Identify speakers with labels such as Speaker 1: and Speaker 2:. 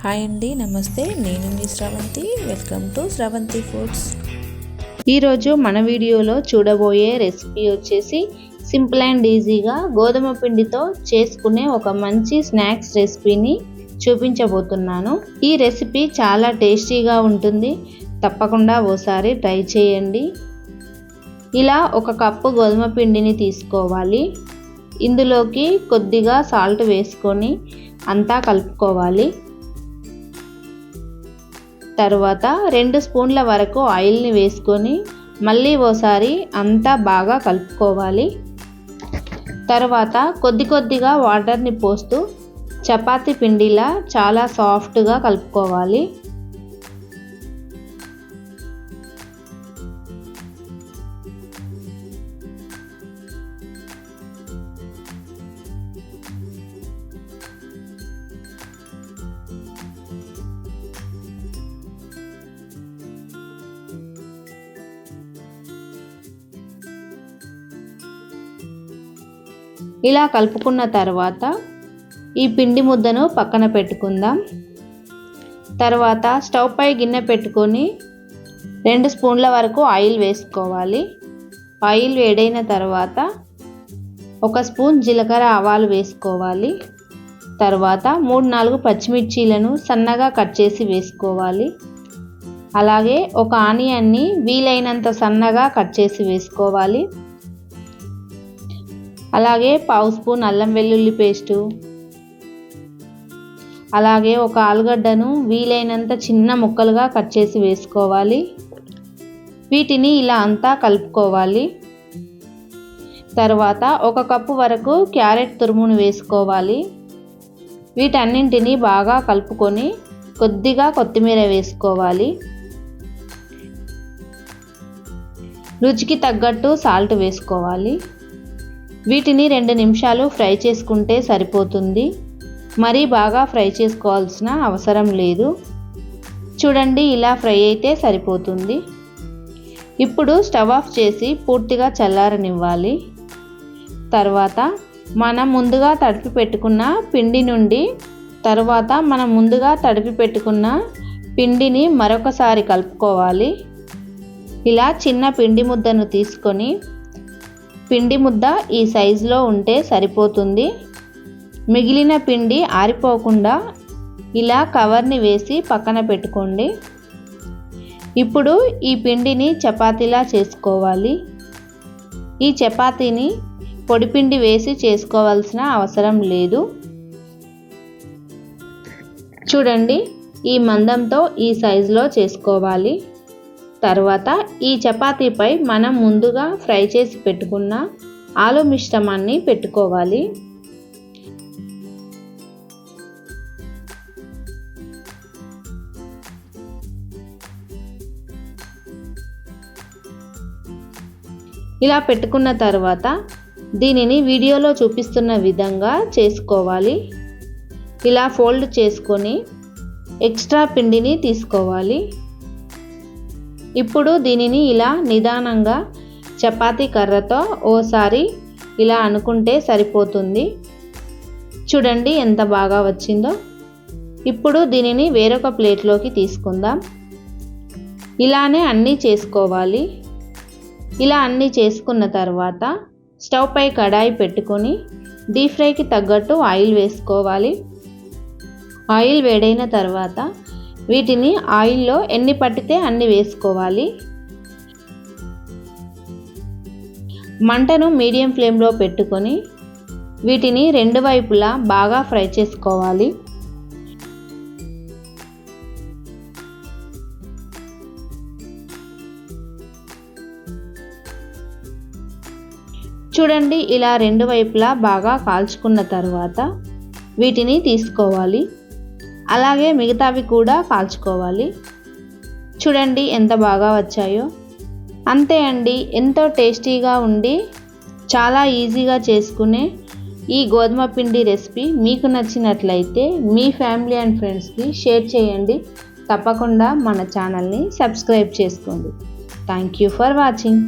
Speaker 1: Hi అండి, నమస్తే. నేను మీ Sravanthi. Welcome to Sravanthi foods.
Speaker 2: ఈరోజు మన వీడియోలో చూడబోయే రెసిపీ వచ్చేసి సింపుల్ అండ్ ఈజీగా గోధుమ పిండితో చేసుకునే ఒక మంచి స్నాక్స్ రెసిపీని చూపించబోతున్నాను. ఈ రెసిపీ చాలా టేస్టీగా ఉంటుంది. తప్పకుండా ఓసారి ట్రై చేయండి. ఇలా ఒక కప్పు గోధుమ పిండిని తీసుకోవాలి. ఇందులోకి కొద్దిగా సాల్ట్ వేసుకొని అంతా కలుపుకోవాలి. తర్వాత 2 స్పూన్ల వరకు ఆయిల్ని వేసుకొని మళ్ళీ ఓసారి అంతా బాగా కలుపుకోవాలి. తర్వాత కొద్దిగా వాటర్ని పోస్తూ చపాతీ పిండిలా చాలా సాఫ్ట్గా కలుపుకోవాలి. ఇలా కలుపుకున్న తర్వాత ఈ పిండి ముద్దను పక్కన పెట్టుకుందాం. తర్వాత స్టవ్ పై గిన్నె పెట్టుకొని 2 స్పూన్ల వరకు ఆయిల్ వేసుకోవాలి. ఆయిల్ వేడైన తర్వాత 1 స్పూన్ జీలకర్ర ఆవాలు వేసుకోవాలి. తర్వాత 3-4 పచ్చిమిర్చీలను సన్నగా కట్ చేసి వేసుకోవాలి. అలాగే ఒక ఆనియన్ని వీలైనంత సన్నగా కట్ చేసి వేసుకోవాలి. అలాగే 1/2 స్పూన్ అల్లం వెల్లుల్లి పేస్టు, అలాగే ఒక ఆలుగడ్డను వీలైనంత చిన్న ముక్కలుగా కట్ చేసి వేసుకోవాలి. వీటిని ఇలా అంతా కలుపుకోవాలి. తర్వాత 1 కప్పు వరకు క్యారెట్ తురుమును వేసుకోవాలి. వీటన్నింటినీ బాగా కలుపుకొని కొద్దిగా కొత్తిమీర వేసుకోవాలి. రుచికి తగ్గట్టు సాల్ట్ వేసుకోవాలి. వీటిని 2 నిమిషాలు ఫ్రై చేసుకుంటే సరిపోతుంది. మరీ బాగా ఫ్రై చేసుకోవాల్సిన అవసరం లేదు. చూడండి, ఇలా ఫ్రై అయితే సరిపోతుంది. ఇప్పుడు స్టవ్ ఆఫ్ చేసి పూర్తిగా చల్లారనివ్వాలి. తర్వాత మనం ముందుగా తడిపి పెట్టుకున్న పిండిని మరొకసారి కలుపుకోవాలి. ఇలా చిన్న పిండి ముద్దను తీసుకొని పిండి ముద్ద ఈ సైజులో ఉంటే సరిపోతుంది. మిగిలిన పిండి ఆరిపోకుండా ఇలా కవర్ని వేసి పక్కన పెట్టుకోండి. ఇప్పుడు ఈ పిండిని చపాతీలా చేసుకోవాలి. ఈ చపాతీని పొడిపిండి వేసి చేసుకోవాల్సిన అవసరం లేదు. చూడండి, ఈ మందంతో ఈ సైజులో చేసుకోవాలి. తర్వాత ఈ చపాతీపై మనం ముందుగా ఫ్రై చేసి పెట్టుకున్న ఆలు మిశ్రమాన్ని పెట్టుకోవాలి. ఇలా పెట్టుకున్న తర్వాత దీనిని వీడియోలో చూపిస్తున్న విధంగా చేసుకోవాలి. ఇలా ఫోల్డ్ చేసుకొని ఎక్స్ట్రా పిండిని తీసుకోవాలి. ఇప్పుడు దీనిని ఇలా నిదానంగా చపాతీ కర్రతో ఓసారి ఇలా అనుకుంటే సరిపోతుంది. చూడండి ఎంత బాగా వచ్చిందో. ఇప్పుడు దీనిని వేరొక ప్లేట్లోకి తీసుకుందాం. ఇలానే అన్నీ చేసుకోవాలి. ఇలా అన్నీ చేసుకున్న తర్వాత స్టవ్ పై కడాయి పెట్టుకొని డీప్ ఫ్రైకి తగ్గట్టు ఆయిల్ వేసుకోవాలి. ఆయిల్ వేడైన తర్వాత వీటిని ఆయిల్లో ఎన్ని పట్టితే అన్ని వేసుకోవాలి. మంటను మీడియం ఫ్లేమ్లో పెట్టుకొని వీటిని 2 వైపులా బాగా ఫ్రై చేసుకోవాలి. చూడండి, ఇలా 2 వైపులా బాగా కాల్చుకున్న తర్వాత వీటిని తీసుకోవాలి. అలాగే మిగతావి కూడా కాల్చుకోవాలి. చూడండి ఎంత బాగా వచ్చాయో. అంతే అండి, ఎంతో టేస్టీగా ఉండి చాలా ఈజీగా చేసుకునే ఈ గోధుమ పిండి రెసిపీ మీకు నచ్చినట్లయితే మీ ఫ్యామిలీ అండ్ ఫ్రెండ్స్కి షేర్ చేయండి. తప్పకుండా మన ఛానల్ని సబ్స్క్రైబ్ చేసుకోండి. Thank you for watching.